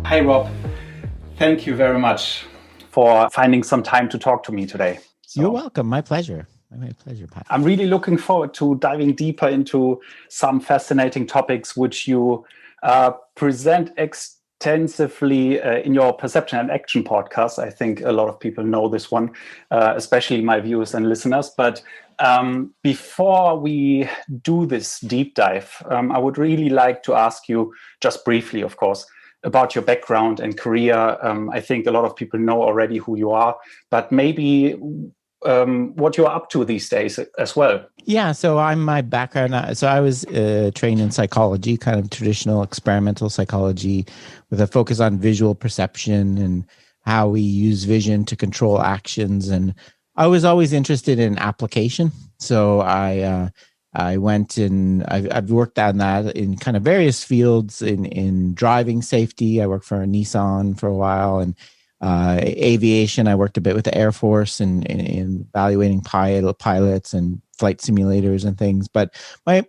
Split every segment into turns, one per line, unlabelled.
Hi, Rob. Thank you very much for finding some time to talk to me today.
You're welcome. My pleasure. My pleasure, Pat.
I'm really looking forward to diving deeper into some fascinating topics which you present extensively in your Perception and Action podcast. I think a lot of people know this one, especially my viewers and listeners. But before we do this deep dive, I would really like to ask you, just briefly, of course, about your background and career. I think a lot of people know already who you are, but maybe what you're up to these days as well.
Yeah, so my background. So I was trained in psychology, kind of traditional experimental psychology, with a focus on visual perception and how we use vision to control actions. And I was always interested in application. So I went and I've worked on that in kind of various fields in driving safety. I worked for Nissan for a while, and aviation. I worked a bit with the Air Force and in evaluating pilots and flight simulators and things. But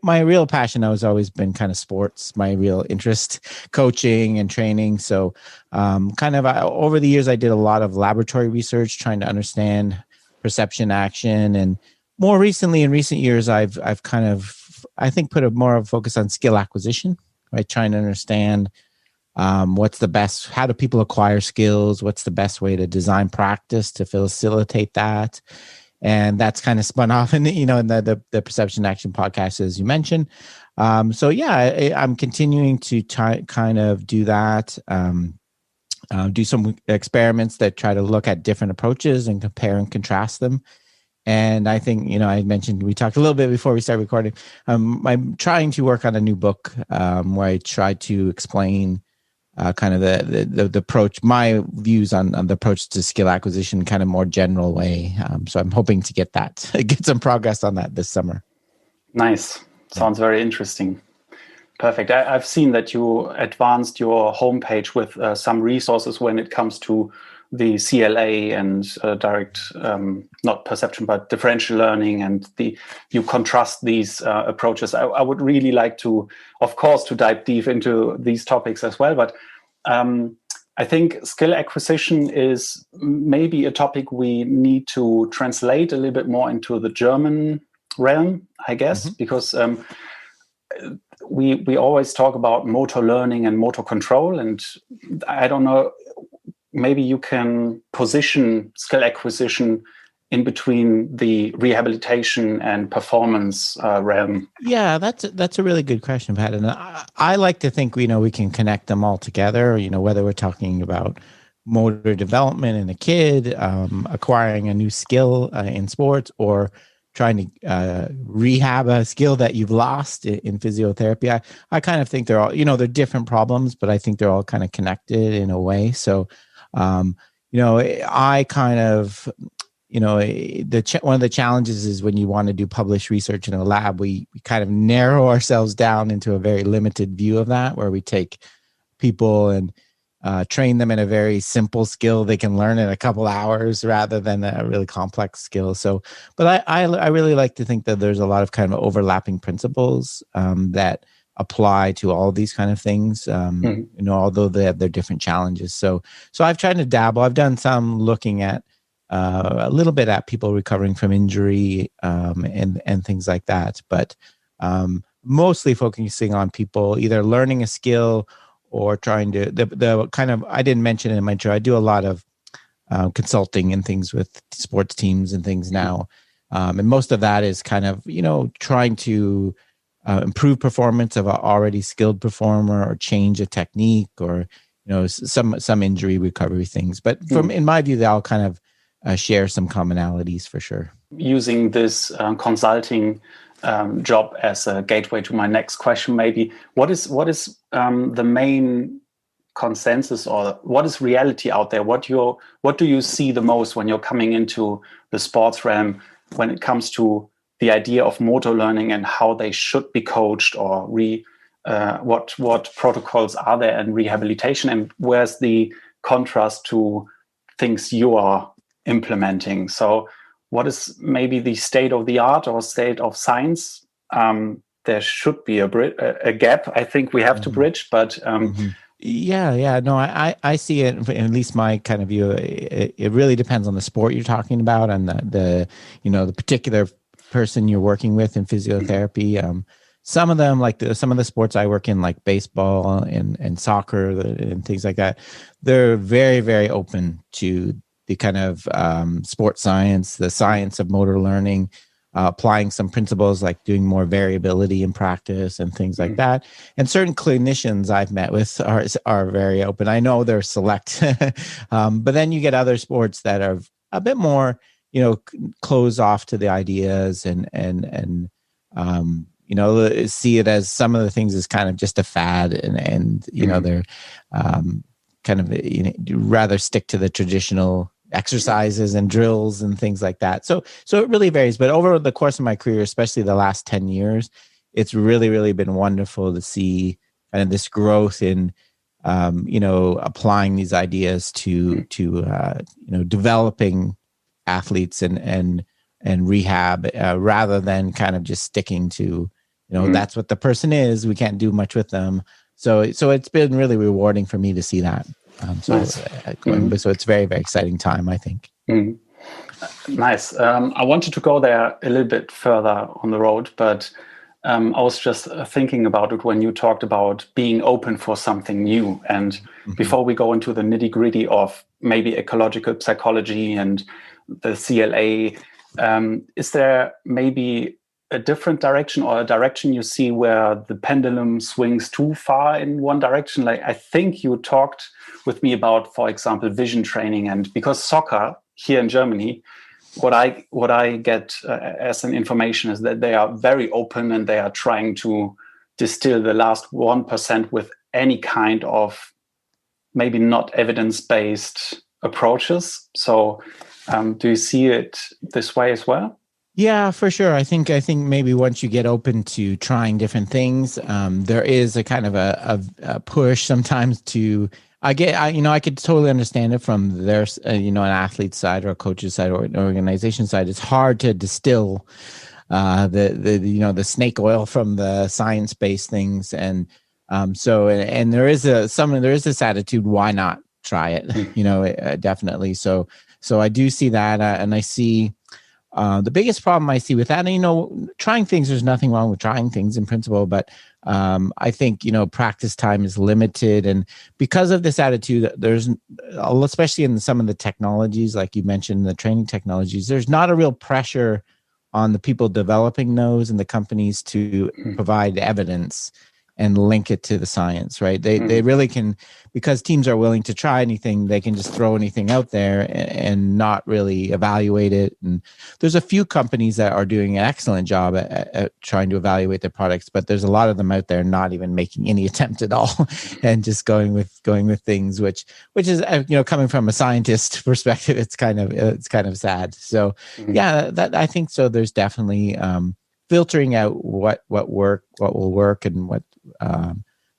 my real passion has always been kind of sports. My real interest, coaching and training. So over the years, I did a lot of laboratory research, trying to understand perception, action, and more recently, in recent years, I've kind of, I think, put more of a focus on skill acquisition, right? Trying to understand what's the best, how do people acquire skills? What's the best way to design practice to facilitate that? And that's kind of spun off in the Perception Action podcast, as you mentioned. So yeah, I'm continuing to kind of do that. Do some experiments that try to look at different approaches and compare and contrast them. And I think, I mentioned, we talked a little bit before we started recording. I'm trying to work on a new book where I try to explain kind of the approach, my views on the approach to skill acquisition, kind of more general way. So I'm hoping to get some progress on that this summer.
Nice. Sounds very interesting. Perfect. I've seen that you advanced your homepage with some resources when it comes to the CLA and direct, not perception, but differential learning, and you contrast these approaches. I would really like to, of course, to dive deep into these topics as well. But I think skill acquisition is maybe a topic we need to translate a little bit more into the German realm, I guess, because we always talk about motor learning and motor control, and I don't know. Maybe you can position skill acquisition in between the rehabilitation and performance realm.
Yeah, that's a really good question, Pat. And I like to think we can connect them all together. Whether we're talking about motor development in a kid, acquiring a new skill in sports, or trying to rehab a skill that you've lost in physiotherapy. I kind of think they're all, they're different problems, but I think they're all kind of connected in a way. So I kind of, one of the challenges is when you want to do published research in a lab, we kind of narrow ourselves down into a very limited view of that, where we take people and train them in a very simple skill they can learn in a couple hours rather than a really complex skill. So, but I really like to think that there's a lot of kind of overlapping principles that apply to all these kind of things, although they have their different challenges. So I've tried to dabble. I've done some looking at a little bit at people recovering from injury and things like that, but mostly focusing on people either learning a skill or trying to the kind of, I didn't mention it in my intro, I do a lot of consulting and things with sports teams and things now, and most of that is kind of trying to improve performance of an already skilled performer, or change a technique, or some injury recovery things. But in my view, they all kind of share some commonalities for sure.
Using this consulting job as a gateway to my next question, maybe what is the main consensus, or what is reality out there? What do you see the most when you're coming into the sports realm when it comes to the idea of motor learning and how they should be coached, or what protocols are there in rehabilitation, and where's the contrast to things you are implementing? So what is maybe the state of the art or state of science? There should be a gap I think we have to bridge, but
Yeah. No, I see it, at least my kind of view. It really depends on the sport you're talking about and the particular person you're working with in physiotherapy. Some of them, like some of the sports I work in, like baseball and soccer and things like that, they're very, very open to the kind of sports science, the science of motor learning, applying some principles like doing more variability in practice and things like that. And certain clinicians I've met with are very open. I know they're select, but then you get other sports that are a bit more, close off to the ideas and see it as some of the things as kind of just a fad and they're kind of rather stick to the traditional exercises and drills and things like that. So it really varies. But over the course of my career, especially the last 10 years, it's really, really been wonderful to see kind of this growth in, applying these ideas to developing athletes and rehab rather than kind of just sticking to, that's what the person is. We can't do much with them. So it's been really rewarding for me to see that.
Nice.
So it's very, very exciting time, I think.
Nice. I wanted to go there a little bit further on the road, but I was just thinking about it when you talked about being open for something new. And before we go into the nitty-gritty of maybe ecological psychology and the CLA, is there maybe a different direction or a direction you see where the pendulum swings too far in one direction? Like I think you talked with me about, for example, vision training, and because soccer here in Germany, what I get as an information is that they are very open and they are trying to distill the last 1% with any kind of maybe not evidence-based approaches. So do you see it this way as well?
Yeah, for sure. I think maybe once you get open to trying different things, there is a kind of a push sometimes to. I could totally understand it from their, an athlete's side or a coach's side or an organization side. It's hard to distill the snake oil from the science-based things, and there is this attitude. Why not try it? Definitely. So I do see that, and I see. The biggest problem I see with that, trying things, there's nothing wrong with trying things in principle, but I think, practice time is limited. And because of this attitude, there's, especially in some of the technologies, like you mentioned, the training technologies, there's not a real pressure on the people developing those and the companies to provide evidence and link it to the science, right? They really can, because teams are willing to try anything, they can just throw anything out there and not really evaluate it. And there's a few companies that are doing an excellent job at trying to evaluate their products, but there's a lot of them out there not even making any attempt at all and just going with things, which is, coming from a scientist perspective, it's kind of sad. So yeah, that I think so. There's definitely filtering out what will work and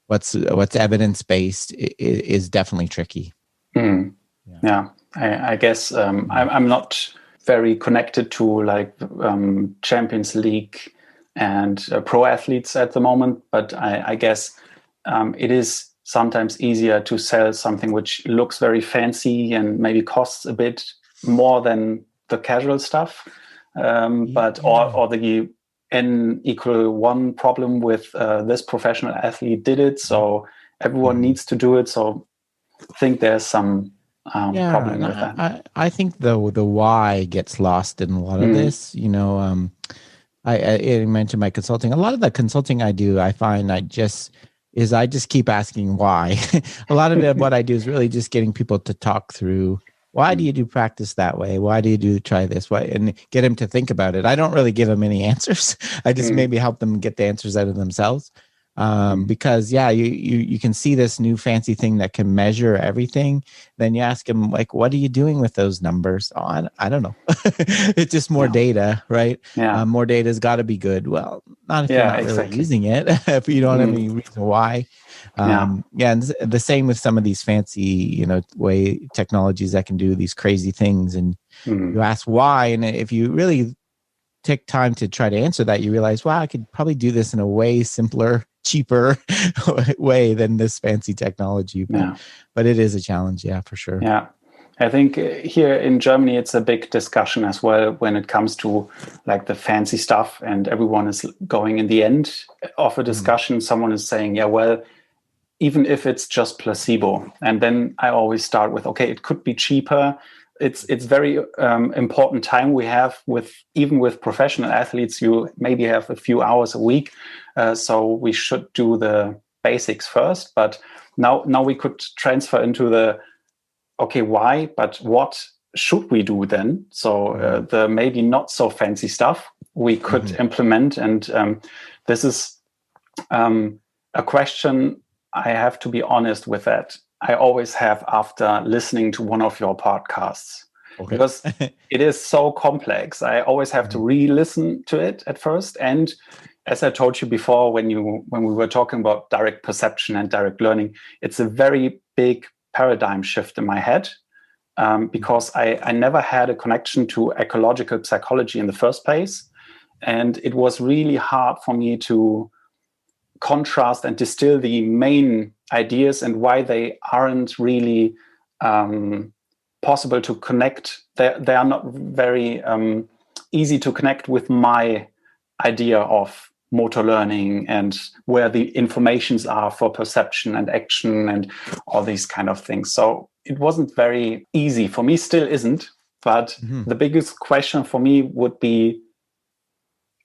what's evidence based is definitely tricky.
Yeah, I guess I'm not very connected to like Champions League and pro athletes at the moment, but I guess it is sometimes easier to sell something which looks very fancy and maybe costs a bit more than the casual stuff, but or the N=1 problem with this professional athlete did it, so everyone needs to do it. So I think there's some problem with that.
I think the why gets lost in a lot of this. I mentioned my consulting. A lot of the consulting I do, I find I just keep asking why. A lot of it, what I do is really just getting people to talk through. Why do you do practice that way? Why do you try this? Why? And get them to think about it. I don't really give them any answers. I just maybe help them get the answers out of themselves. Because you can see this new fancy thing that can measure everything. Then you ask them, like, what are you doing with those numbers? Oh, I don't know. It's just more data, right?
Yeah.
More data has got to be good. Well, not if you're not really using it. If you don't have any reason why. And the same with some of these fancy, way technologies that can do these crazy things. And you ask why, and if you really take time to try to answer that, you realize, wow, I could probably do this in a way simpler, cheaper way than this fancy technology. But it is a challenge, yeah, for sure.
Yeah. I think here in Germany, it's a big discussion as well when it comes to like the fancy stuff, and everyone is going in the end of a discussion. Someone is saying, yeah, well, even if it's just placebo. And then I always start with, okay, it could be cheaper. It's very important time we have even with professional athletes. You maybe have a few hours a week. So we should do the basics first. But now we could transfer into the, okay, why? But what should we do then? So the maybe not so fancy stuff we could implement. And this is a question I have to be honest with that. I always have after listening to one of your podcasts, because it is so complex. I always have to re-listen to it at first. And as I told you before, when we were talking about direct perception and direct learning, it's a very big paradigm shift in my head, because I never had a connection to ecological psychology in the first place. And it was really hard for me to contrast and distill the main ideas and why they aren't really possible to connect. They are not very easy to connect with my idea of motor learning and where the informations are for perception and action and all these kind of things. So it wasn't very easy for me, still isn't. But the biggest question for me would be,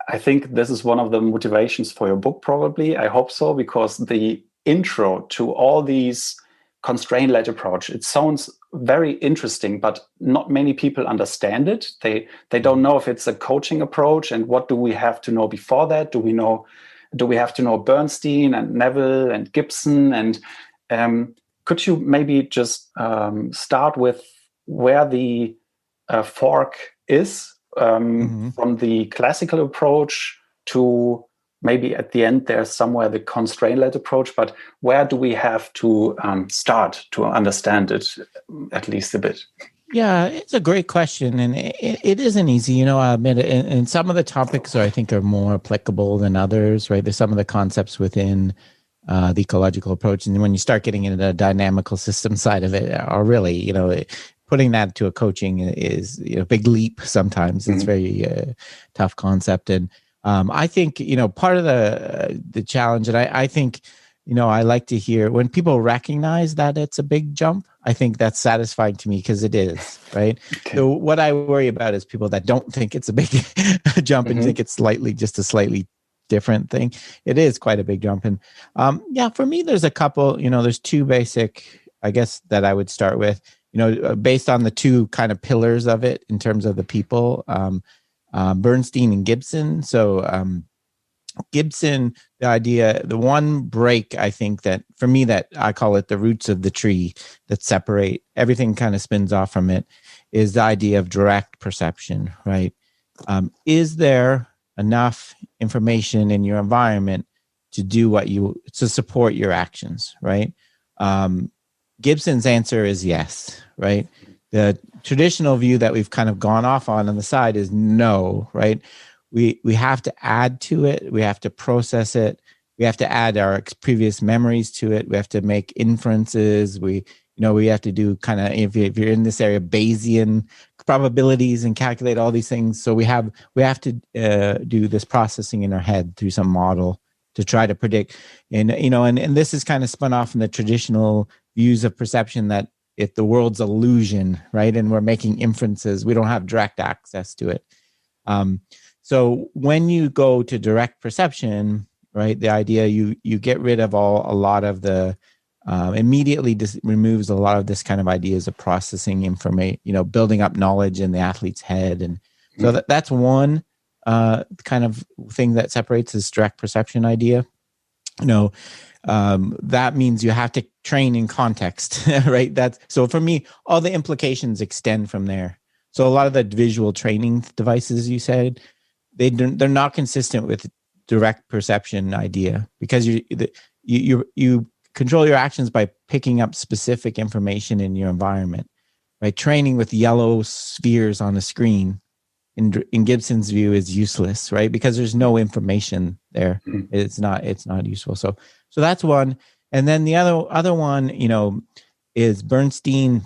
I think this is one of the motivations for your book, probably. I hope so, because the intro to all these constraint-led approach, it sounds very interesting, but not many people understand it. They don't know if it's a coaching approach, and what do we have to know before that? Do we have to know Bernstein and Neville and Gibson? And could you maybe just start with where the fork is from the classical approach to maybe at the end there's somewhere the constraint-led approach, but where do we have to start to understand it at least a bit?
Yeah, it's a great question, and it isn't easy. I admit it. And some of the topics I think are more applicable than others, right? There's some of the concepts within the ecological approach, and when you start getting into the dynamical system side of it, are really, putting that to a coaching is a big leap sometimes. It's very tough concept. And I think, part of the challenge, and I think, I like to hear when people recognize that it's a big jump. I think that's satisfying to me because it is, right? Okay. So what I worry about is people that don't think it's a big jump and think it's just a slightly different thing. It is quite a big jump. And for me, there's a couple, there's two basic, I guess, that I would start with. Based on the two kind of pillars of it in terms of the people, Bernstein and Gibson. So Gibson, the idea, the one break, I think that for me that I call it the roots of the tree that separate, everything kind of spins off from it, is the idea of direct perception, right? Is there enough information in your environment to support your actions, right? Gibson's answer is yes, right? The traditional view that we've kind of gone off on the side is no, right? We have to add to it. We have to process it. We have to add our previous memories to it. We have to make inferences. We have to do kind of, if you're in this area, Bayesian probabilities and calculate all these things. So we have to do this processing in our head through some model to try to predict. And this is kind of spun off in the traditional views of perception that if the world's illusion, right, and we're making inferences, we don't have direct access to it. So when you go to direct perception, right, the idea you get rid of a lot of the immediately removes a lot of this kind of ideas of processing information, building up knowledge in the athlete's head, and so that's one kind of thing that separates this direct perception idea. That means you have to train in context, right? So for me, all the implications extend from there. So a lot of the visual training devices you said, they're not consistent with direct perception idea, because you control your actions by picking up specific information in your environment, right? Training with yellow spheres on a screen in Gibson's view is useless, right? Because there's no information there. It's not useful. So that's one. And then the other one, is Bernstein.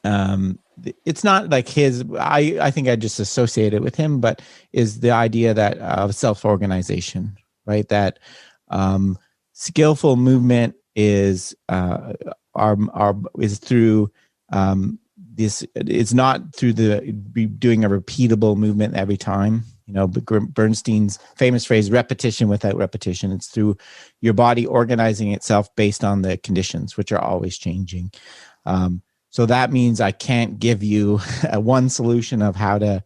It's not like his, I think I just associate it with him, but is the idea that of self-organization, right? That skillful movement is is through this. It's not through doing a repeatable movement every time. Bernstein's famous phrase, repetition without repetition. It's through your body organizing itself based on the conditions, which are always changing. So that means I can't give you one solution of how to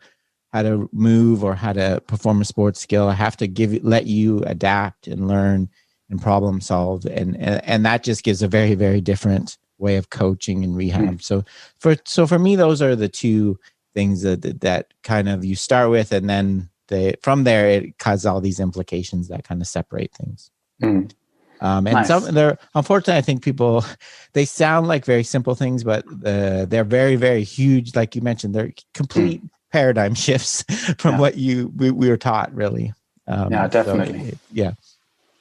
move or how to perform a sports skill. I have to let you adapt and learn and problem solve, and that just gives a very, very different way of coaching and rehab. So for me, those are the two things that kind of you start with, and then from there it causes all these implications that kind of separate things. And nice. Unfortunately, I think people, they sound like very simple things, but they're very, very huge. Like you mentioned, they're complete paradigm shifts from what we were taught, really.
Yeah, definitely.
Yeah.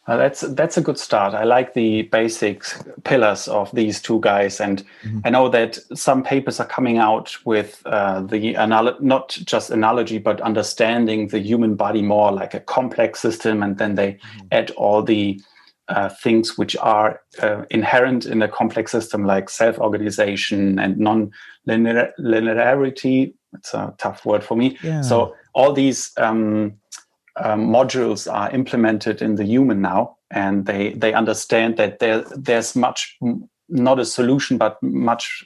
That's a good start. I like the basic pillars of these two guys, and I know that some papers are coming out with not just analogy, but understanding the human body more like a complex system, and then they add all the things which are inherent in a complex system, like self-organization and non-linearity. It's a tough word for me.
Yeah.
So all these modules are implemented in the human now, and they understand that there's much, not a solution, but much.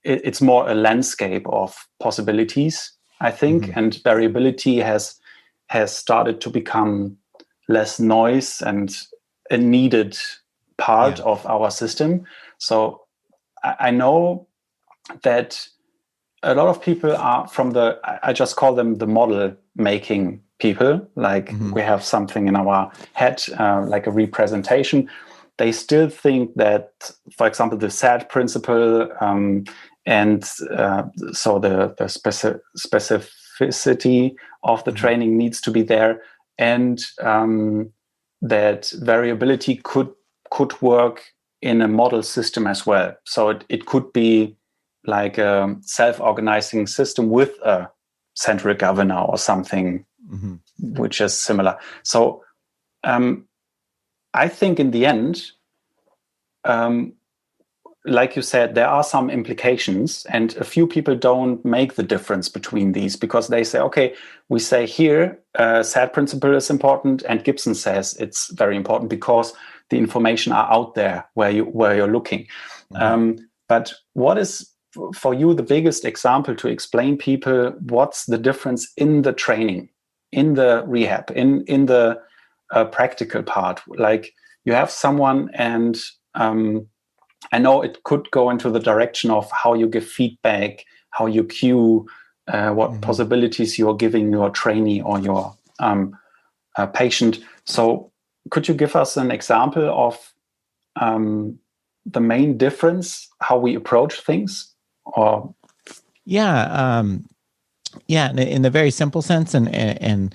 It's more a landscape of possibilities, I think, and variability has started to become less noise and a needed part of our system. So I know that a lot of people are from I just call them the model making people. Like we have something in our head, like a representation. They still think that, for example, the SAT principle, and so the specificity of the training needs to be there, and that variability could work in a model system as well. So it could be like a self-organizing system with a central governor or something, which is similar. So I think in the end, like you said, there are some implications, and a few people don't make the difference between these, because they say, okay, we say here, SAT principle is important, and Gibson says it's very important because the information are out there where you're looking. But what is for you the biggest example to explain people what's the difference in the training, in the rehab, in the practical part? Like you have someone, and I know it could go into the direction of how you give feedback, how you cue, what possibilities you're giving your trainee or your patient. So could you give us an example of the main difference, how we approach things? Or
in the very simple sense, and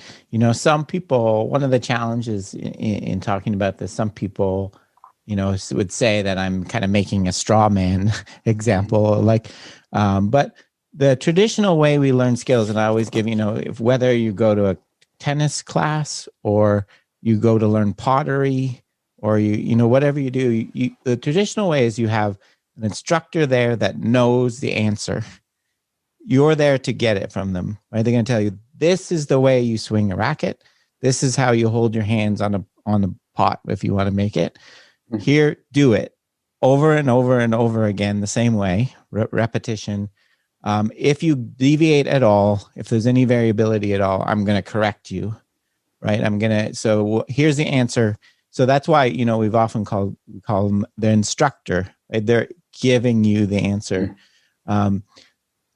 some people, one of the challenges in talking about this, some people would say that I'm kind of making a straw man example, but the traditional way we learn skills, and I always give, whether you go to a tennis class or you go to learn pottery, or whatever you do, the traditional way is you have an instructor there that knows the answer. You're there to get it from them, right? They're going to tell you, this is the way you swing a racket. This is how you hold your hands on a pot if you want to make it. Here, do it over and over and over again, the same way, repetition. If you deviate at all, if there's any variability at all, I'm going to correct you, right? So here's the answer. So that's why, we've often call them the instructor, right? They're giving you the answer.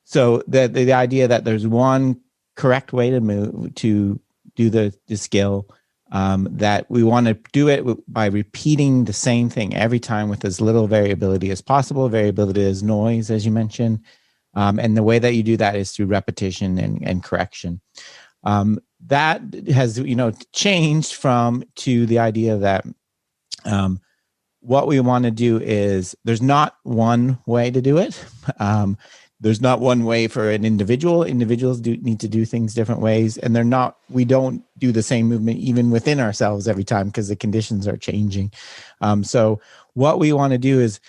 So the idea that there's one correct way to do the skill, that we want to do it by repeating the same thing every time with as little variability as possible. Variability is noise, as you mentioned. And the way that you do that is through repetition and correction. That has, changed to the idea that what we want to do is there's not one way to do it. There's not one way for an individual. Individuals need to do things different ways, and we don't do the same movement even within ourselves every time because the conditions are changing. So what we want to do is,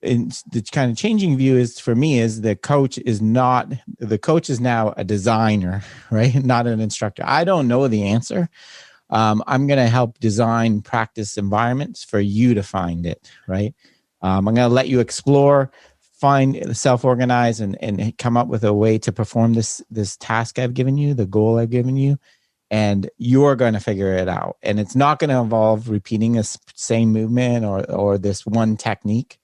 in the kind of changing view is, for me, is the coach is now a designer, right? Not an instructor. I don't know the answer. I'm going to help design practice environments for you to find it, right? I'm going to let you explore, find, self-organize, and come up with a way to perform this task I've given you, the goal I've given you, and you're going to figure it out. And it's not going to involve repeating the same movement or this one technique.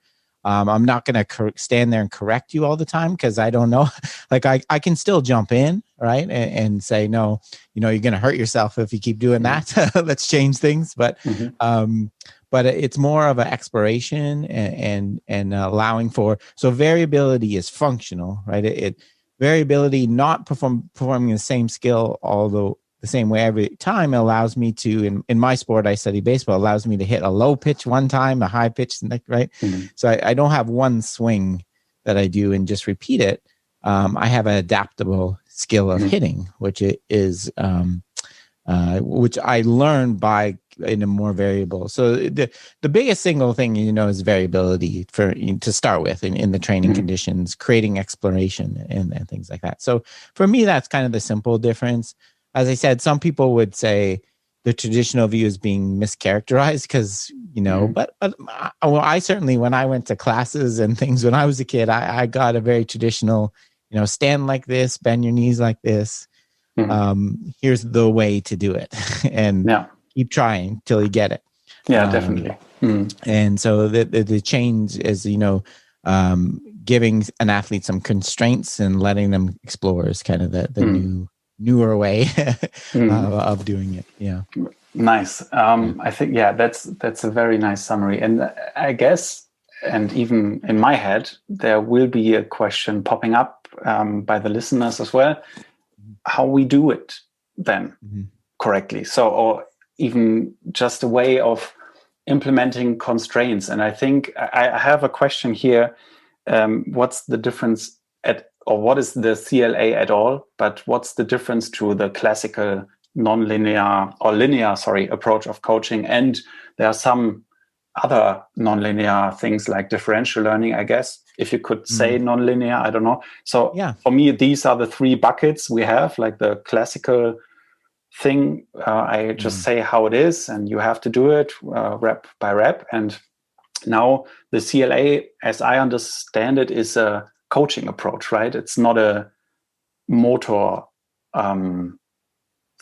I'm not going to stand there and correct you all the time because I don't know. Like I can still jump in, right, and say, no, you're going to hurt yourself if you keep doing that. Let's change things. But it's more of an exploration and allowing for. So variability is functional, right? Variability, not performing the same skill, although the same way every time, allows me to, in my sport, I study baseball, allows me to hit a low pitch one time, a high pitch, right? So I don't have one swing that I do and just repeat it. I have an adaptable skill of hitting, which is which I learned in a more variable. So the biggest single thing, is variability to start with in the training conditions, creating exploration and things like that. So for me, that's kind of the simple difference. As I said, some people would say the traditional view is being mischaracterized because, but I certainly, when I went to classes and things when I was a kid, I got a very traditional, stand like this, bend your knees like this. Here's the way to do it, and keep trying till you get it.
Yeah, definitely.
And so the change is, giving an athlete some constraints and letting them explore is kind of the newer way of doing it. Yeah.
Nice. I think, that's a very nice summary. And I guess, and even in my head, there will be a question popping up by the listeners as well, how we do it then correctly. So, or even just a way of implementing constraints. And I think I have a question here. What's the difference or what is the CLA at all? But what's the difference to the classical linear approach of coaching? And there are some other non-linear things like differential learning, I guess, if you could say non-linear, I don't know. So for me, these are the three buckets we have, like the classical thing. I just say how it is and you have to do it rep by rep. And now the CLA, as I understand it, is a coaching approach, right? It's not a motor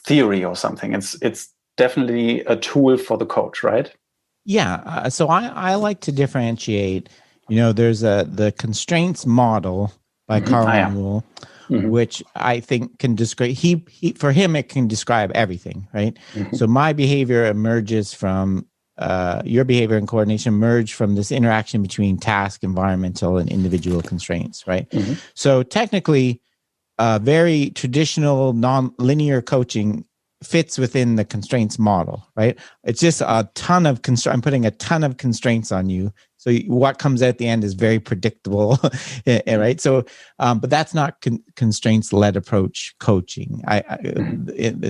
theory or something. It's definitely a tool for the coach, right?
Yeah. So I like to differentiate. There's the constraints model by Carl Newell, which I think can describe. For him, it can describe everything, right? So my behavior emerges from your behavior and coordination emerge from this interaction between task, environmental, and individual constraints, right? So technically, very traditional non-linear coaching fits within the constraints model, right? It's just a ton of I'm putting a ton of constraints on you. So what comes at the end is very predictable, right? So, but that's not constraints-led approach coaching.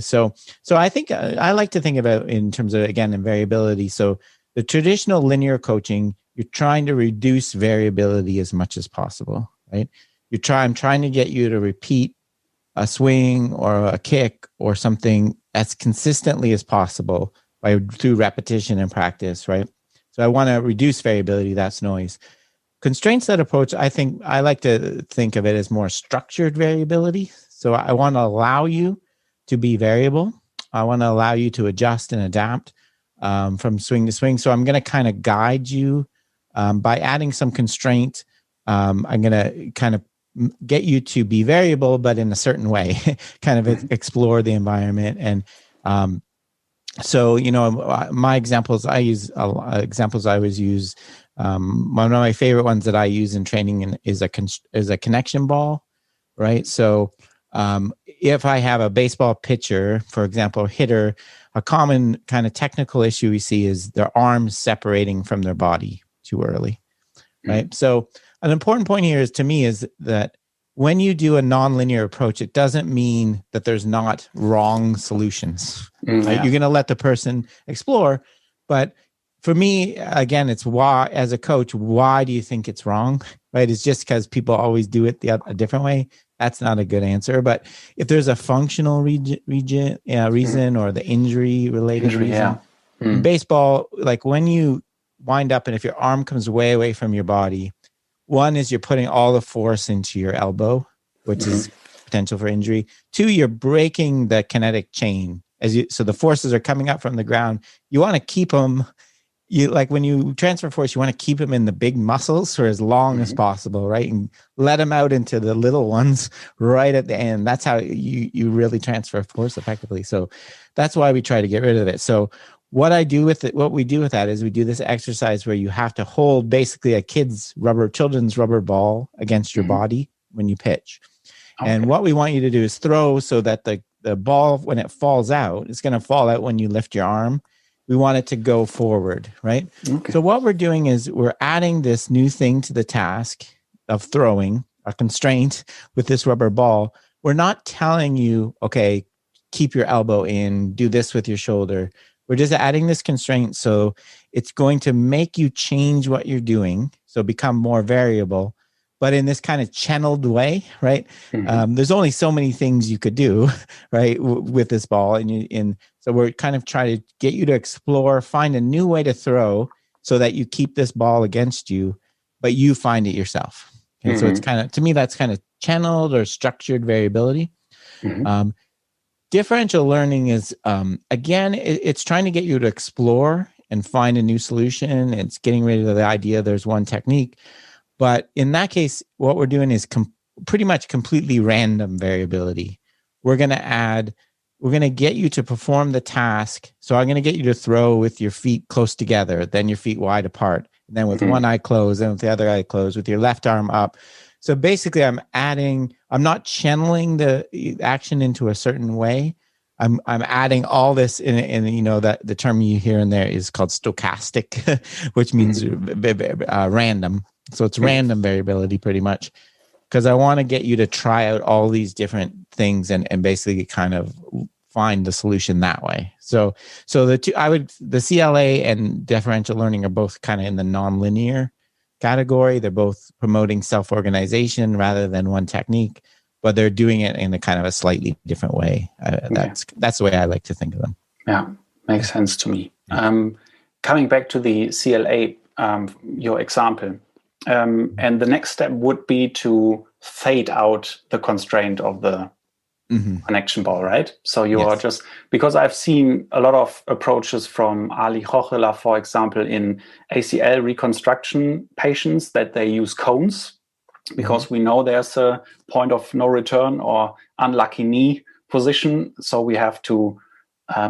So I think I like to think about in terms of, again, in variability. So the traditional linear coaching, you're trying to reduce variability as much as possible, right? I'm trying to get you to repeat a swing or a kick or something as consistently as possible through repetition and practice, right? So I want to reduce variability. That's noise. Constraints-led approach, I think I like to think of it as more structured variability. So I want to allow you to be variable. I want to allow you to adjust and adapt from swing to swing. So I'm going to kind of guide you by adding some constraint. I'm going to kind of get you to be variable, but in a certain way, kind of explore the environment. And so, my examples I always use One of my favorite ones that I use in training is a connection ball, right? So if I have a baseball pitcher, for example, hitter, a common kind of technical issue we see is their arms separating from their body too early, right? So an important point here to me is that when you do a nonlinear approach, it doesn't mean that there's not wrong solutions. Right? You're going to let the person explore, but for me, again, it's why, as a coach, why do you think it's wrong? Right? It's just because people always do it a different way. That's not a good answer. But if there's a functional reason or the injury-related reason, in baseball, like when you wind up and if your arm comes way away from your body, one is you're putting all the force into your elbow, which is potential for injury. Two, you're breaking the kinetic chain so the forces are coming up from the ground. You want to keep them. Like when you transfer force, you want to keep them in the big muscles for as long as possible, right? And let them out into the little ones right at the end. That's how you really transfer force effectively. So that's why we try to get rid of it. So what we do with that is we do this exercise where you have to hold basically a children's rubber ball against your body when you pitch. Okay. And what we want you to do is throw so that the ball, when it falls out, it's going to fall out when you lift your arm. We want it to go forward, right? Okay. So what we're doing is we're adding this new thing to the task of throwing, a constraint with this rubber ball. We're not telling you, okay, keep your elbow in, do this with your shoulder. We're just adding this constraint. So it's going to make you change what you're doing. So become more variable, but in this kind of channeled way, right? There's only so many things you could do, right, with this ball. And so we're kind of trying to get you to explore, find a new way to throw so that you keep this ball against you, but you find it yourself. And so it's kind of, to me, that's kind of channeled or structured variability. Differential learning is, again, it's trying to get you to explore and find a new solution. It's getting rid of the idea there's one technique. But in that case, what we're doing is pretty much completely random variability. We're going to get you to perform the task. So I'm going to get you to throw with your feet close together, then your feet wide apart, and then with one eye closed, and with the other eye closed, with your left arm up. So basically, I'm not channeling the action into a certain way. I'm adding all this in you know, that the term you hear in there is called stochastic, which means random. So it's random variability pretty much, because I want to get you to try out all these different things and basically kind of find the solution that way. So the CLA and differential learning are both kind of in the nonlinear category. They're both promoting self-organization rather than one technique, but they're doing it in a kind of a slightly different way. That's the way I like to think of them.
Yeah, makes sense to me. Coming back to the CLA, your example, and the next step would be to fade out the constraint of the connection ball, right? So you are just, because I've seen a lot of approaches from Ali Hochela, for example, in ACL reconstruction patients, that they use cones, because we know there's a point of no return or unlucky knee position. So we have to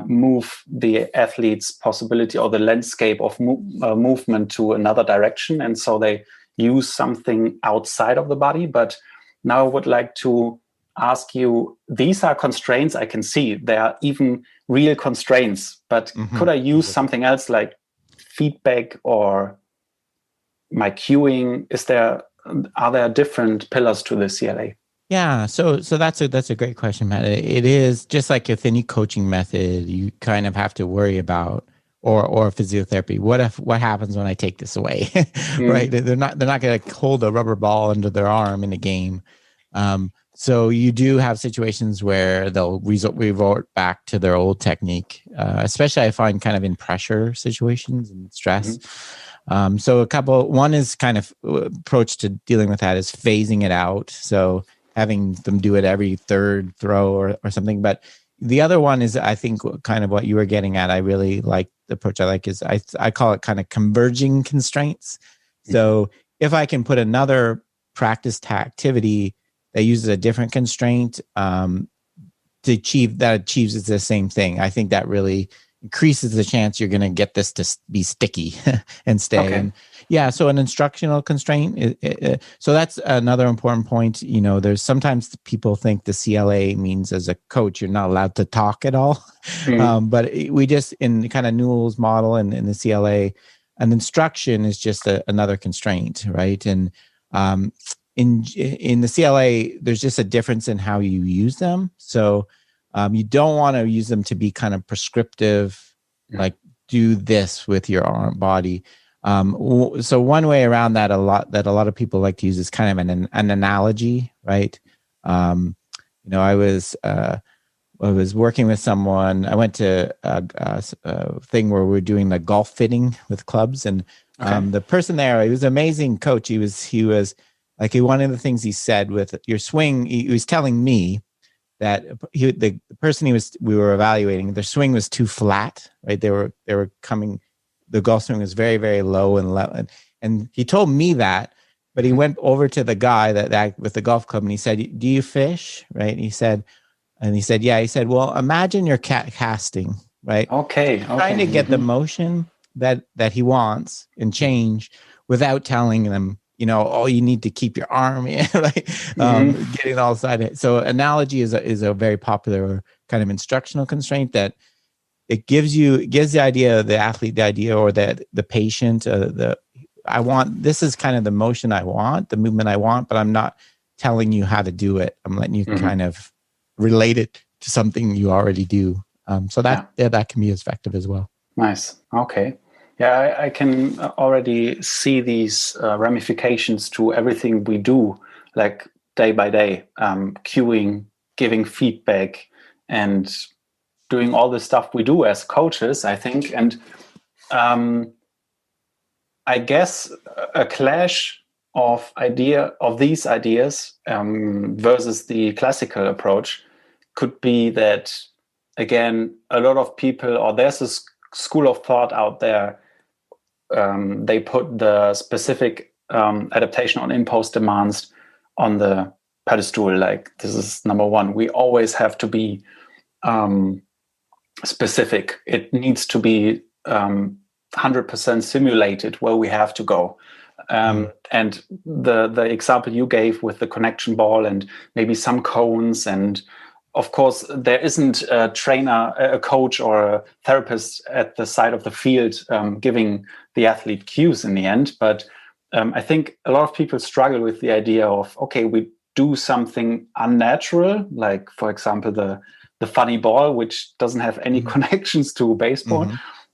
move the athlete's possibility or the landscape of movement to another direction. And so they use something outside of the body. But now I would like to ask you, these are constraints I can see. They are even real constraints, but could I use something else like feedback or my cueing? Are there different pillars to the CLA?
Yeah, so that's a great question, Matt. It is just like with any coaching method, you kind of have to worry about, or physiotherapy. What happens when I take this away, right? They're not going to hold a rubber ball under their arm in a game. So you do have situations where they'll revert back to their old technique, especially I find kind of in pressure situations and stress. So one is kind of approach to dealing with that is phasing it out. So having them do it every third throw or something. But the other one is, I think, kind of what you were getting at. I really like the approach I like is I call it kind of converging constraints. So if I can put another practice activity that uses a different constraint achieves the same thing, I think that really increases the chance you're going to get this to be sticky and stay.
Okay.
And yeah, so an instructional constraint. So that's another important point. There's sometimes people think the CLA means as a coach, you're not allowed to talk at all. But we just, in kind of Newell's model and in the CLA, an instruction is just another constraint, right? And in the CLA, there's just a difference in how you use them. So you don't want to use them to be kind of prescriptive, like do this with your body. So one way around that a lot of people like to use is kind of an analogy, right? I was working with someone. I went to a thing where we're doing the golf fitting with clubs, and the person there, he was an amazing coach. He was like, one of the things he said with your swing, he was telling me that the person we were evaluating, their swing was too flat, right? They were coming, the golf swing was very, very low and low. And he told me that, but he went over to the guy that with the golf club and he said, "Do you fish?" Right? And he said, "Yeah." He said, "Well, imagine you're casting, right?
Okay.
Trying to get the motion that he wants and change without telling them, oh, you need to keep your arm in, right? Getting all sided." So analogy is a very popular kind of instructional constraint that it gives the idea, the athlete, the idea, or the patient, this is kind of the motion I want, the movement I want, but I'm not telling you how to do it. I'm letting you kind of relate it to something you already do. So that can be effective as well.
Nice. Okay. Yeah, I can already see these ramifications to everything we do, like day by day, cueing, giving feedback, and doing all the stuff we do as coaches, I think. And I guess a clash of these ideas versus the classical approach could be that, again, a lot of people, or there's a school of thought out there, they put the specific adaptation on imposed demands on the pedestal. Like, this is number one. We always have to be specific. It needs to be 100% simulated where we have to go. And the example you gave with the connection ball and maybe some cones, and of course, there isn't a trainer, a coach, or a therapist at the side of the field giving the athlete cues in the end. But I think a lot of people struggle with the idea of, okay, we do something unnatural, like, for example, the funny ball, which doesn't have any connections to baseball.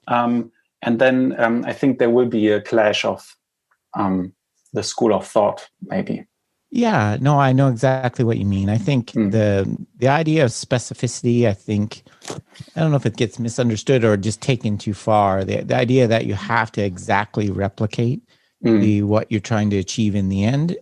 And then I think there will be a clash of the school of thought, maybe.
Yeah, no, I know exactly what you mean. I think the idea of specificity, I don't know if it gets misunderstood or just taken too far. The idea that you have to exactly replicate what you're trying to achieve in the end.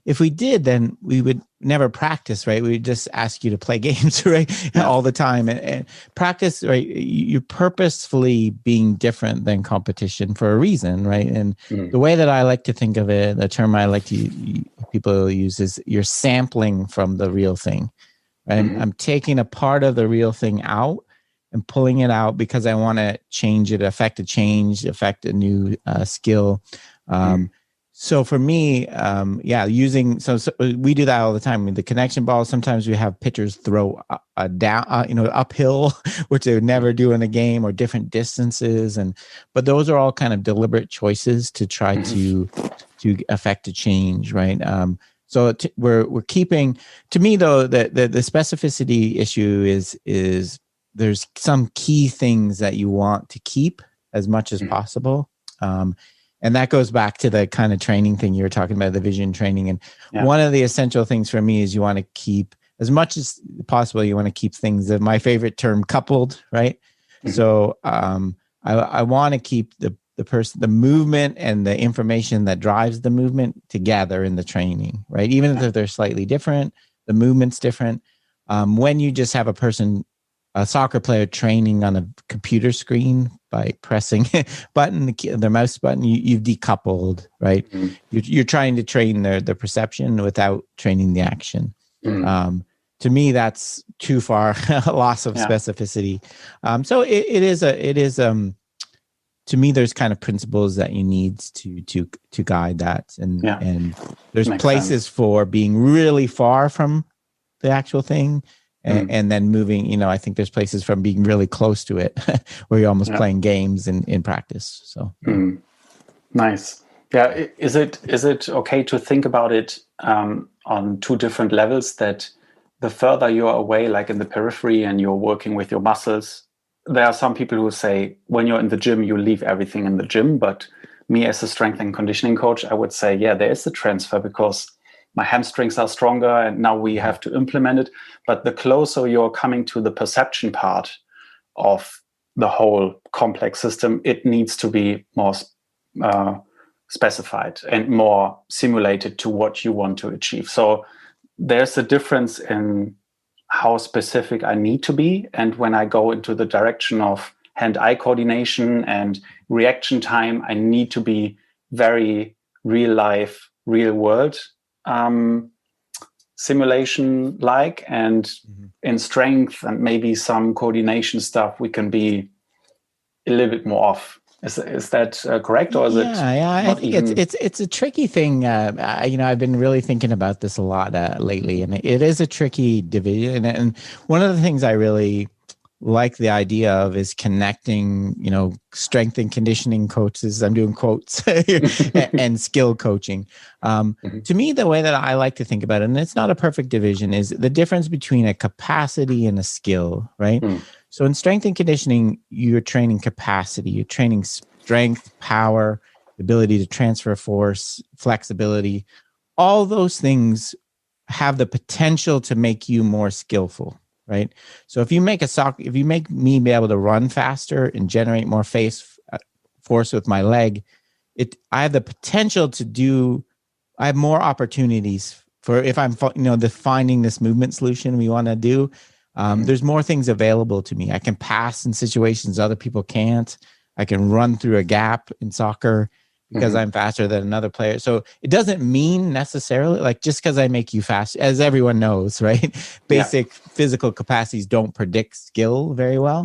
If we did, then we would never practice, right? We would just ask you to play games, right? All the time. And practice, right? You're purposefully being different than competition for a reason, right? And the way that I like to think of it, the term I like to people use is you're sampling from the real thing, right? I'm taking a part of the real thing out and pulling it out because I want to change it, affect a new skill. So for me, so we do that all the time. The connection ball, sometimes we have pitchers throw down, uphill, which they would never do in a game, or different distances. But those are all kind of deliberate choices to try to affect a change, right? So we're keeping, to me though, the specificity issue is there's some key things that you want to keep as much as possible. And that goes back to the kind of training thing you were talking about, the vision training. And one of the essential things for me is you want to keep, as much as possible, you want to keep things, my favorite term, coupled, right? So I want to keep the movement and the information that drives the movement together in the training, right? Even if they're slightly different, the movement's different. When you just have a soccer player training on a computer screen by pressing the mouse button, you've decoupled, right? You're trying to train their perception without training the action. to me, that's too far, a loss of specificity. So it is to me, there's kind of principles that you need to guide that. And there's
Makes
places
sense.
for being really far from the actual thing. And then moving, I think there's places from being really close to it where you're almost playing games in practice. So
nice. Yeah. Is it okay to think about it on two different levels, that the further you're away, like in the periphery, and you're working with your muscles, there are some people who say when you're in the gym, you leave everything in the gym. But me as a strength and conditioning coach, I would say, yeah, there is a transfer because my hamstrings are stronger and now we have to implement it. But the closer you're coming to the perception part of the whole complex system, it needs to be more specified and more simulated to what you want to achieve. So there's a difference in how specific I need to be. And when I go into the direction of hand-eye coordination and reaction time, I need to be very real life, real world simulation like. And in strength and maybe some coordination stuff, we can be a little bit more off. Is that correct, or is it?
I think it's a tricky thing. I've been really thinking about this a lot lately, and it is a tricky division. And one of the things I really like the idea of is connecting, strength and conditioning coaches. I'm doing quotes and skill coaching. To me, the way that I like to think about it, and it's not a perfect division, is the difference between a capacity and a skill, right? So in strength and conditioning, you're training capacity, you're training strength, power, the ability to transfer force, flexibility. All those things have the potential to make you more skillful, right? So if you make me be able to run faster and generate more force with my leg, I have the potential I have more opportunities for, if I'm, defining this movement solution we want to do. There's more things available to me. I can pass in situations other people can't. I can run through a gap in soccer because I'm faster than another player. So it doesn't mean necessarily, like, just because I make you fast, as everyone knows, right? Basic physical capacities don't predict skill very well.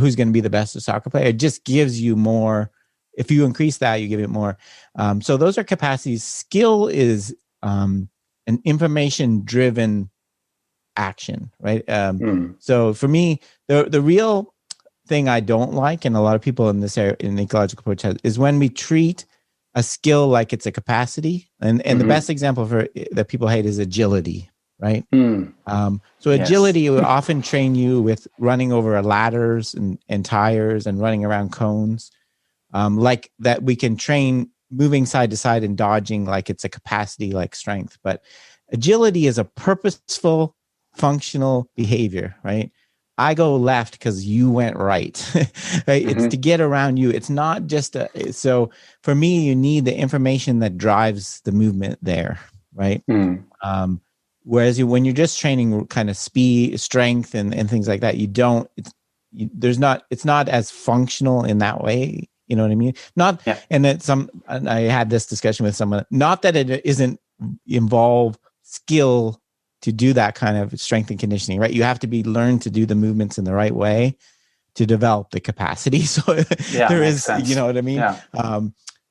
Who's going to be the best soccer player? It just gives you more. If you increase that, you give it more. So those are capacities. Skill is an information-driven action, right? So for me, the real thing I don't like, and a lot of people in this area in ecological approach is when we treat a skill like it's a capacity. And the best example for that people hate is agility, right? So agility will often train you with running over ladders and tires and running around cones, like that. We can train moving side to side and dodging like it's a capacity like strength. But agility is a purposeful, functional behavior, right? I go left because you went right, right? It's to get around you. It's not just so for me, you need the information that drives the movement there, right? Whereas when you're just training kind of speed, strength, and things like that, it's not as functional in that way. You know what I mean? And I had this discussion with someone, not that it isn't involve skill to do that kind of strength and conditioning, right? You have to learn to do the movements in the right way to develop the capacity. So there is, sense. You know what I mean?
Yeah.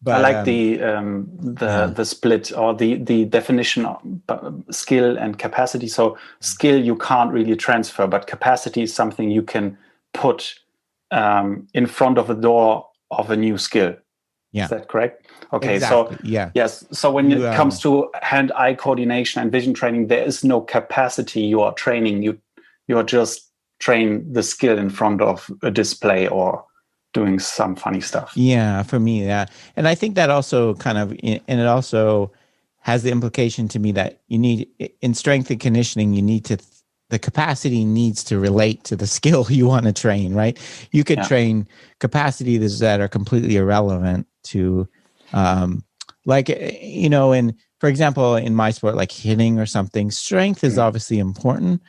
But I like the split or the definition of skill and capacity. So skill you can't really transfer, but capacity is something you can put in front of a door of a new skill.
Yeah.
Is that correct? Okay.
Exactly.
So yes. So when it comes to hand-eye coordination and vision training, there is no capacity you are training. You're just train the skill in front of a display or doing some funny stuff.
Yeah, for me, and I think that also and it also has the implication to me that you need in strength and conditioning, the capacity needs to relate to the skill you want to train, right? You could train capacities that are completely irrelevant to, for example, in my sport, like hitting or something, strength is obviously important,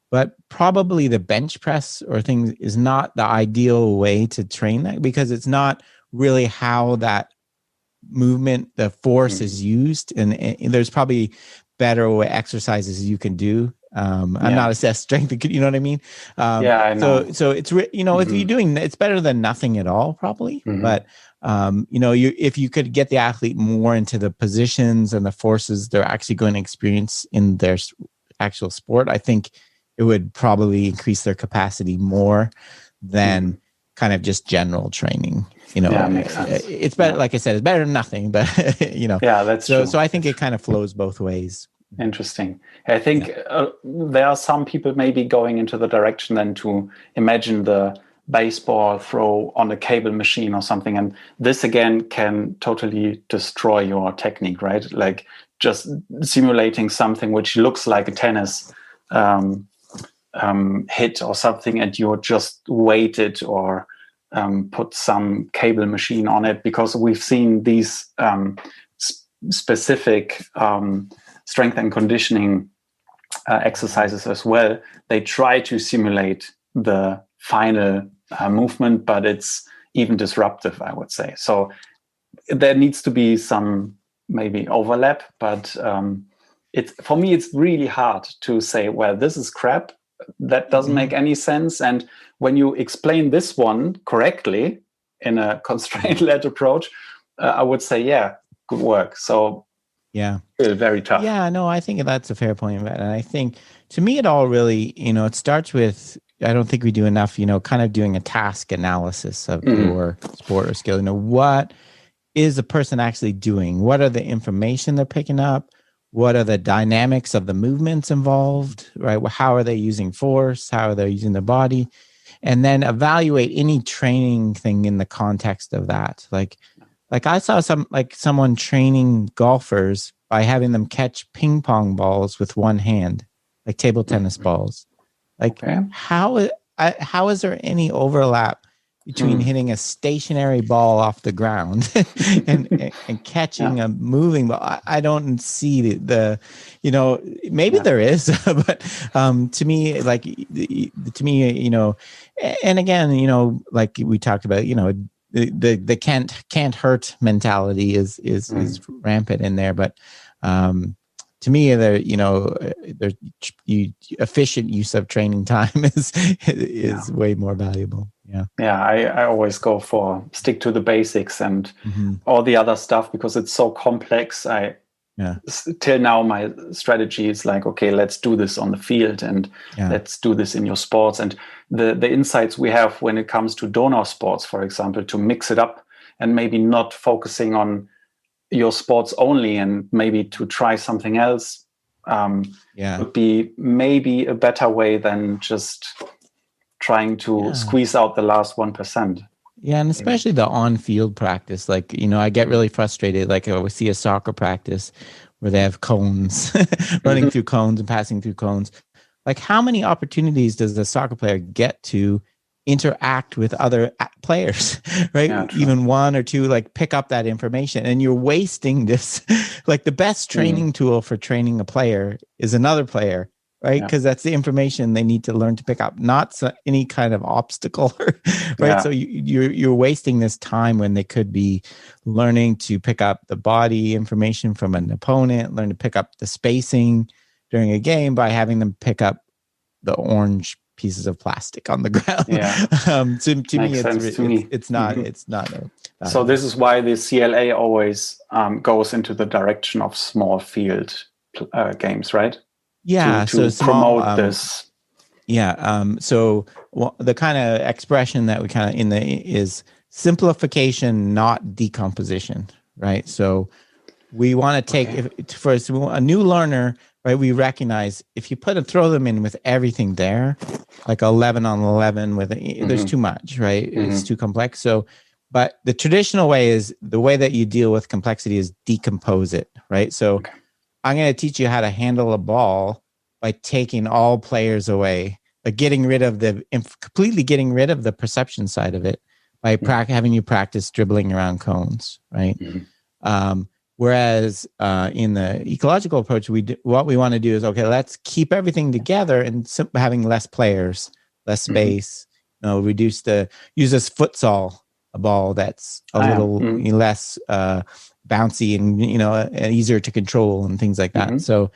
but probably the bench press or things is not the ideal way to train that because it's not really how that movement, the force is used. And there's probably better exercises you can do I'm not assessed strength. You know what I mean?
I know.
So it's if you're doing, it's better than nothing at all, probably. But if you could get the athlete more into the positions and the forces they're actually going to experience in their actual sport, I think it would probably increase their capacity more than kind of just general training.
Makes sense.
It's better, like I said, it's better than nothing, but
that's true.
So I think it kind of flows both ways.
Interesting. I think there are some people maybe going into the direction then to imagine the baseball throw on a cable machine or something, and this again can totally destroy your technique, right? Like just simulating something which looks like a tennis hit or something, and you just weight it or put some cable machine on it, because we've seen these specific strength and conditioning exercises as well. They try to simulate the final movement, but it's even disruptive, I would say. So there needs to be some maybe overlap, but for me, it's really hard to say, well, this is crap. That doesn't make any sense. And when you explain this one correctly in a constraint-led approach, I would say, yeah, good work. So very tough.
Yeah, no, I think that's a fair point. And I think to me, it all really, it starts with, I don't think we do enough, kind of doing a task analysis of your sport or skill. What is a person actually doing? What are the information they're picking up? What are the dynamics of the movements involved, right? How are they using force? How are they using their body? And then evaluate any training thing in the context of that. Like I saw someone training golfers by having them catch ping pong balls with one hand, like table tennis balls. Like how is there any overlap between hitting a stationary ball off the ground and catching a moving ball? I don't see maybe there is, but to me, and again, like we talked about, the can't hurt mentality is rampant in there, but to me, efficient use of training time is way more valuable.
I always go for stick to the basics and all the other stuff, because it's so complex. Till now, my strategy is like, okay, let's do this on the field and let's do this in your sports. And the insights we have when it comes to donor sports, for example, to mix it up and maybe not focusing on your sports only and maybe to try something else would be maybe a better way than just trying to squeeze out the last 1%.
Yeah, and especially the on-field practice. Like, I get really frustrated. Like, I would see a soccer practice where they have cones, running through cones and passing through cones. Like, how many opportunities does the soccer player get to interact with other players, right? Yeah, even one or two, like pick up that information, and you're wasting this. Like the best training tool for training a player is another player, right? Because that's the information they need to learn to pick up, not any kind of obstacle, right? So you're wasting this time when they could be learning to pick up the body information from an opponent, learn to pick up the spacing during a game by having them pick up the orange pieces of plastic on the ground. To me, it's not.
So this is why the CLA always goes into the direction of small field games, right?
Yeah,
to promote this.
So the kind of expression that we kind of is simplification, not decomposition, right? So we want to take for a new learner, right? We recognize if you throw them in with everything there, like 11 on 11 with there's too much, right? It's too complex. So, but the traditional way is the way that you deal with complexity is decompose it, right? So I'm going to teach you how to handle a ball by taking all players away, like completely getting rid of the perception side of it by having you practice dribbling around cones, right? Whereas in the ecological approach, what we want to do is, let's keep everything together and having less players, less space, use this futsal, a ball that's a little less bouncy and easier to control and things like that.
Mm-hmm.
So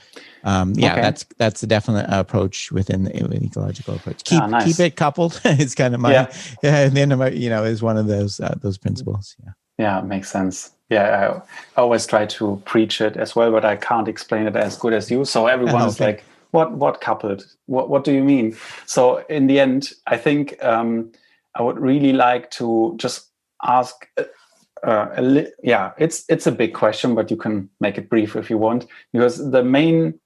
Okay.
that's a definite approach within the ecological approach.
Nice.
Keep it coupled. It's kind of my and then is one of those principles.
Yeah, makes sense. Yeah, I always try to preach it as well, but I can't explain it as good as you. So everyone is like, what coupled? What do you mean? So in the end, I think I would really like to just ask. It's a big question, but you can make it brief if you want, because the main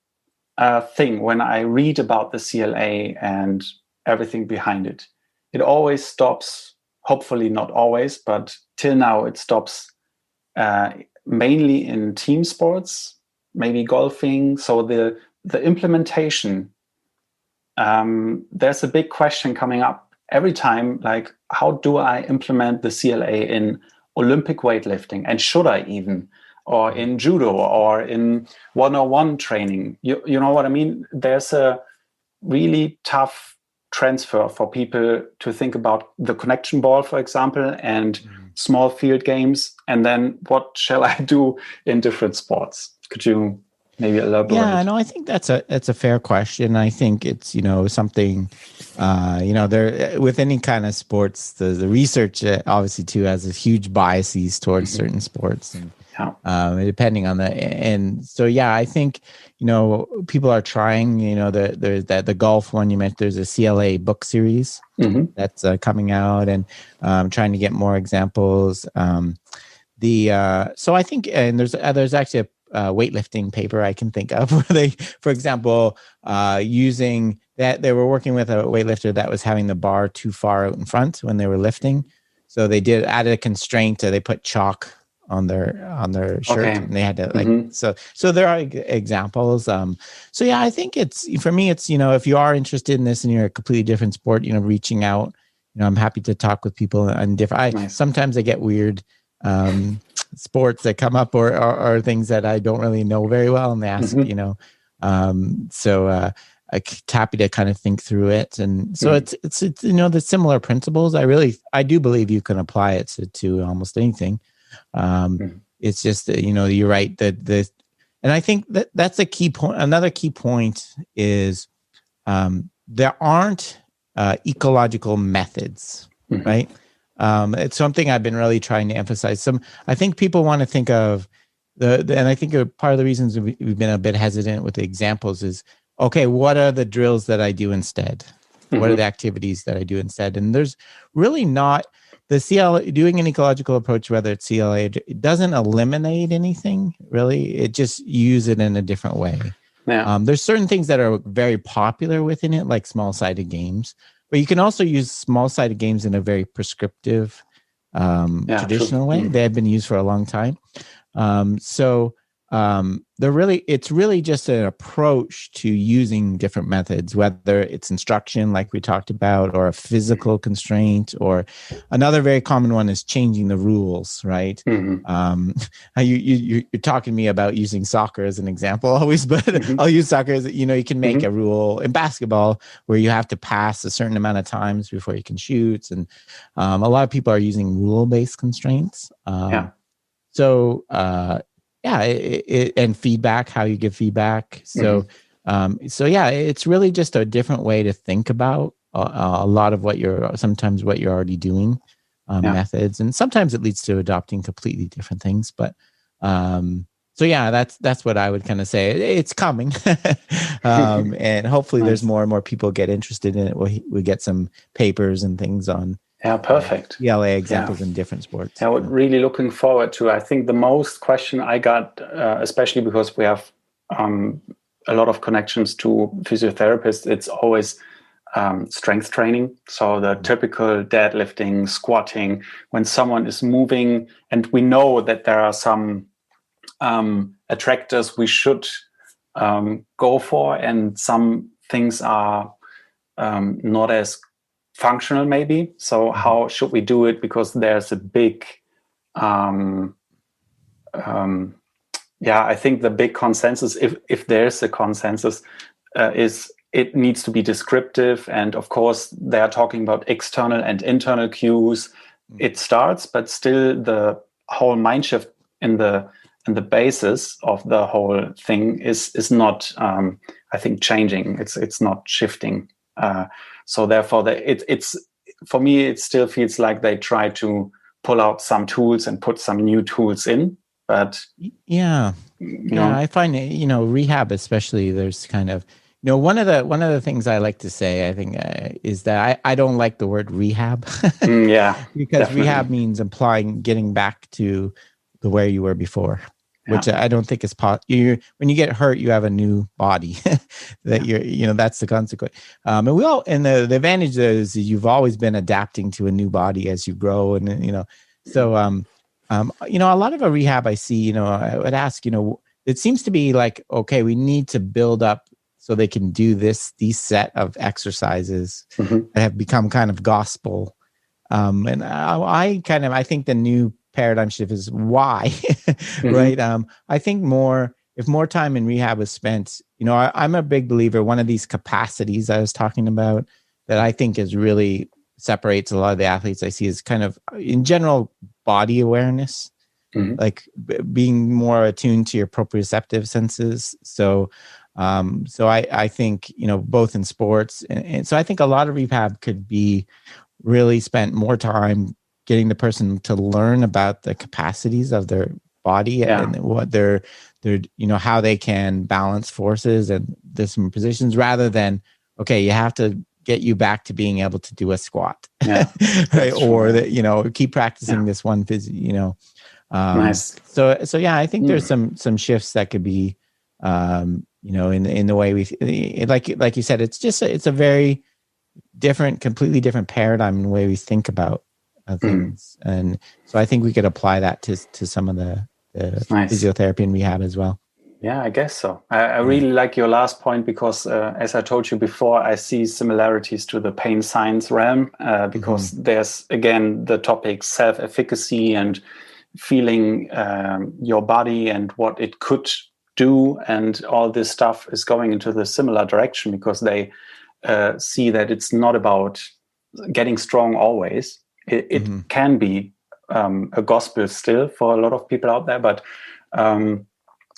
thing when I read about the CLA and everything behind it, it always stops. Hopefully not always, but till now it stops mainly in team sports, maybe golfing. So the implementation, there's a big question coming up every time, like, how do I implement the CLA in Olympic weightlifting? And should I even? Or in judo or in 101 training? You know what I mean? There's a really tough transfer for people to think about the connection ball, for example, and small field games. And then what shall I do in different sports? Could you maybe elaborate?
Yeah, no, I think that's a fair question. I think it's, something, there with any kind of sports, the research obviously too has a huge biases towards certain sports, and depending on and so I think people are trying. There's the golf one you mentioned. There's a CLA book series that's coming out, and trying to get more examples. So I think, and there's actually a weightlifting paper I can think of where they, for example, using that, they were working with a weightlifter that was having the bar too far out in front when they were lifting, so they added a constraint. They put chalk on their shirt, and they had to so there are examples. I think for me it's if you are interested in this and you're a completely different sport, reaching out, I'm happy to talk with people on different. Sometimes I get weird sports that come up or things that I don't really know very well, and they ask I'm happy to kind of think through it. And so it's the similar principles. I do believe you can apply it to almost anything. It's just you're right that and I think that's a key point. Another key point is there aren't ecological methods, right? It's something I've been really trying to emphasize. I think people want to think of and I think part of the reasons we've been a bit hesitant with the examples is, okay, what are the drills that I do instead? What are the activities that I do instead? And there's really not the CLA, doing an ecological approach, whether it's CLA, it doesn't eliminate anything really. It just use it in a different way. Yeah. There's certain things that are very popular within it, like small-sided games, but you can also use small-sided games in a very prescriptive, traditional way. They have been used for a long time. It's really just an approach to using different methods, whether it's instruction, like we talked about, or a physical constraint, or another very common one is changing the rules, right? You're talking to me about using soccer as an example always, but I'll use soccer as, you can make a rule in basketball where you have to pass a certain amount of times before you can shoot. And a lot of people are using rule-based constraints. And feedback, how you give feedback. It's really just a different way to think about a lot of what you're already doing, methods, and sometimes it leads to adopting completely different things. But that's what I would kind of say. It's coming, and hopefully there's more and more people get interested in it. We get some papers and things on. Yeah, perfect. ELA examples in different sports.
Yeah, we're really looking forward to. I think the most question I got, especially because we have a lot of connections to physiotherapists, it's always strength training. So the typical deadlifting, squatting, when someone is moving, and we know that there are some attractors we should go for, and some things are not as functional maybe. So how should we do it? Because there's a big I think the big consensus, if there's a consensus, is it needs to be descriptive. And of course they are talking about external and internal cues. It starts, but still the whole mind shift in the basis of the whole thing is not, I think, changing. It's not shifting. So therefore, it's for me, it still feels like they try to pull out some tools and put some new tools in. But
yeah, I find rehab especially. There's kind of one of the things I like to say, I think, is that I don't like the word rehab.
Yeah,
because
definitely.
Rehab means getting back to the way you were before, which I don't think is possible. When you get hurt, you have a new body that that's the consequence. And the advantage is you've always been adapting to a new body as you grow, and so a lot of a rehab I see, I would ask, it seems to be like, okay, we need to build up so they can do these set of exercises that have become kind of gospel. And I think the new paradigm shift is why, right? I think if more time in rehab was spent, I'm a big believer. One of these capacities I was talking about that I think is really separates a lot of the athletes I see is kind of, in general, body awareness, like being more attuned to your proprioceptive senses. So I think, both in sports. And so I think a lot of rehab could be really spent more time getting the person to learn about the capacities of their body and what they're how they can balance forces and different positions, rather than, okay, you have to get you back to being able to do a squat, right? Or that, keep practicing this one
nice.
So I think there's some shifts that could be, in the way we, like you said, it's a very different, completely different paradigm in the way we think about things. And so I think we could apply that to some of the physiotherapy and rehab as well.
Yeah, I guess so. I really like your last point because, as I told you before, I see similarities to the pain science realm because there's, again, the topic self-efficacy and feeling your body and what it could do. And all this stuff is going into the similar direction because they see that it's not about getting strong always. It can be a gospel still for a lot of people out there, but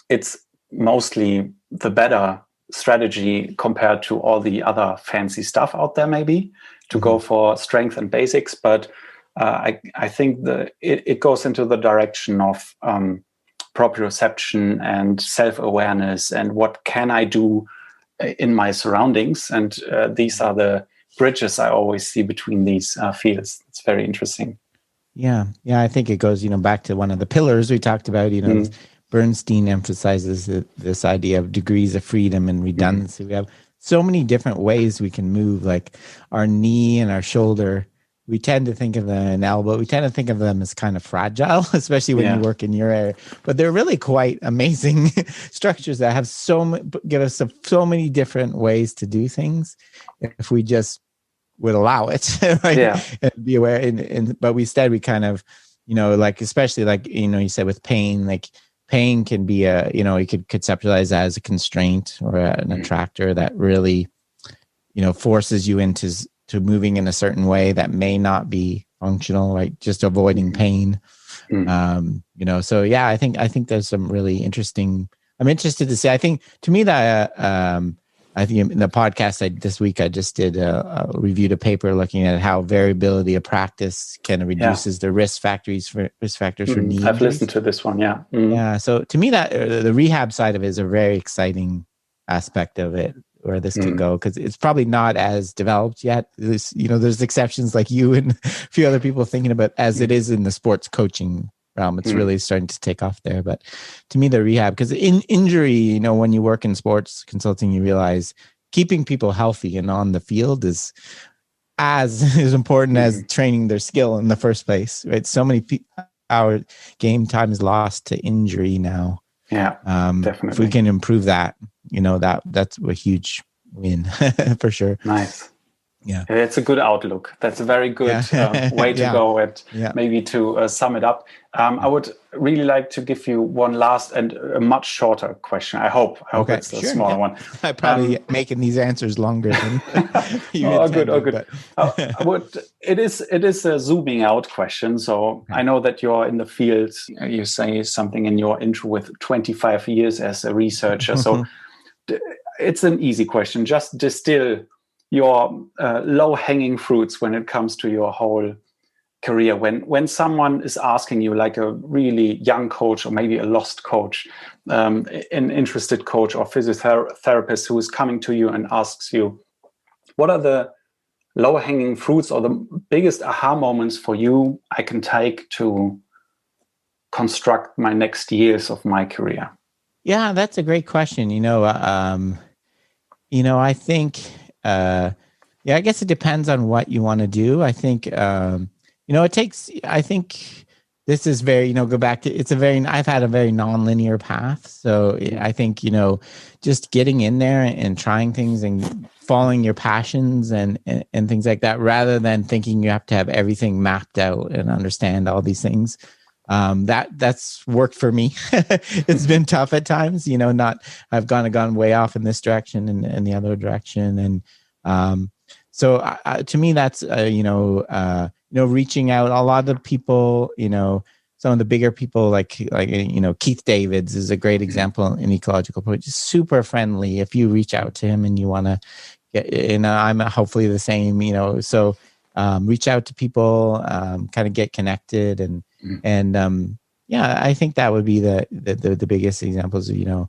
it's mostly the better strategy compared to all the other fancy stuff out there, maybe to go for strength and basics. But I think it goes into the direction of proprioception and self-awareness and what can I do in my surroundings. And these are the bridges I always see between these fields. It's very interesting.
Yeah. I think it goes, back to one of the pillars we talked about, Bernstein emphasizes this idea of degrees of freedom and redundancy. We have so many different ways we can move, like our knee and our shoulder. We tend to think of them, an elbow, we tend to think of them as kind of fragile, especially when you work in your area. But they're really quite amazing structures that have give us so many different ways to do things if we just would allow it, right? And be aware. But instead we kind of, especially you said with pain, like pain can be you could conceptualize as a constraint or an attractor that really, forces you into moving in a certain way that may not be functional, right? Just avoiding pain. So I think there's some really interesting, I'm interested to see, I think to me that, I think in the podcast this week, I just reviewed a paper looking at how variability of practice can reduces the risk factors for knee injuries.
I've listened to this one. Yeah.
Yeah. So to me that the rehab side of it is a very exciting aspect of it, where this could go, because it's probably not as developed yet. There's exceptions like you and a few other people thinking about as it is in the sports coaching realm. It's really starting to take off there. But to me, the rehab, because in injury, when you work in sports consulting, you realize keeping people healthy and on the field is as important as training their skill in the first place, right? So many our game time is lost to injury now.
Yeah, definitely.
If we can improve that, that's a huge win for sure.
Nice.
Yeah.
It's a good outlook. That's a very good way to go at maybe to sum it up. I would really like to give you one last and a much shorter question. I hope it's a smaller one.
I'm probably making these answers longer than you intended.
Good. It is a zooming out question. So I know that you're in the field. You say something in your intro with 25 years as a researcher. So it's an easy question. Just distill your low-hanging fruits when it comes to your whole career. When someone is asking you, like a really young coach or maybe a lost coach, an interested coach or physiotherapist who is coming to you and asks you, what are the low-hanging fruits or the biggest aha moments for you I can take to construct my next years of my career?
Yeah, that's a great question. I think, I guess it depends on what you want to do. I think, I think this is very, go back to, I've had a very nonlinear path. So I think, just getting in there and trying things and following your passions and things like that, rather than thinking you have to have everything mapped out and understand all these things. That's worked for me. It's been tough at times, I've gone way off in this direction and the other direction. And, so to me, that's, reaching out. A lot of people, some of the bigger people like Keith Davids is a great example in ecological approach. Super friendly. If you reach out to him and you want to get, I'm hopefully the same, so reach out to people, kind of get connected and I think that would be the biggest examples of,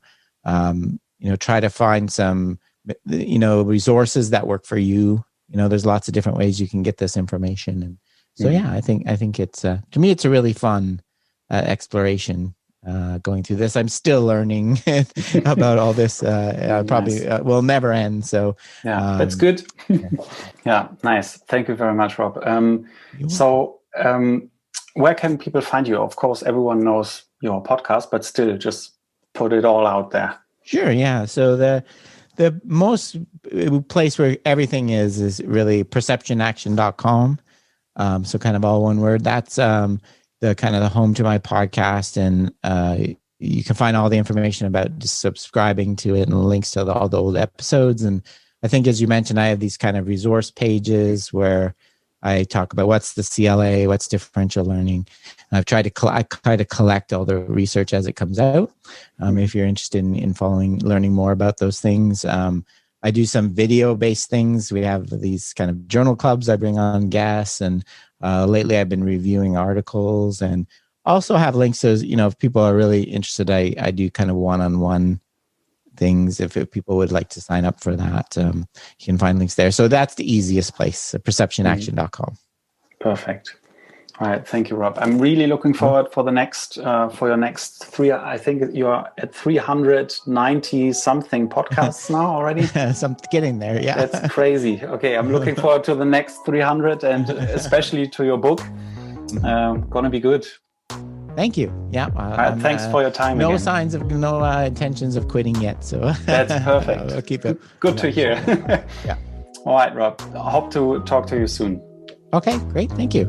try to find some, resources that work for you. There's lots of different ways you can get this information. And so, I think it's, to me, it's a really fun exploration going through this. I'm still learning about all this. Probably will never end. So
that's good. Nice. Thank you very much, Rob. Where can people find you? Of course, everyone knows your podcast, but still just put it all out there.
Sure. Yeah. So the most place where everything is really perceptionaction.com. So kind of all one word. That's the kind of the home to my podcast, and you can find all the information about just subscribing to it and links to all the old episodes. And I think, as you mentioned, I have these kind of resource pages where I talk about what's the CLA, what's differential learning. And I've tried to collect all the research as it comes out. If you're interested in learning more about those things, I do some video-based things. We have these kind of journal clubs. I bring on guests, and lately I've been reviewing articles, and also have links to, if people are really interested, I do kind of one-on-one things. If people would like to sign up for that, you can find links there. So that's the easiest place, perceptionaction.com.
Perfect. All right. Thank you, Rob. I'm really looking forward for your next three. I think you're at 390 something podcasts now already.
So I'm getting there. Yeah.
That's crazy. Okay. I'm looking forward to the next 300 and especially to your book. Gonna be good.
Thank you. Yeah.
Thanks for your time.
No
again.
Signs of intentions of quitting yet. So
that's perfect.
I'll keep it.
Good to hear.
Yeah.
All right, Rob. I hope to talk to you soon.
Okay, great. Thank you.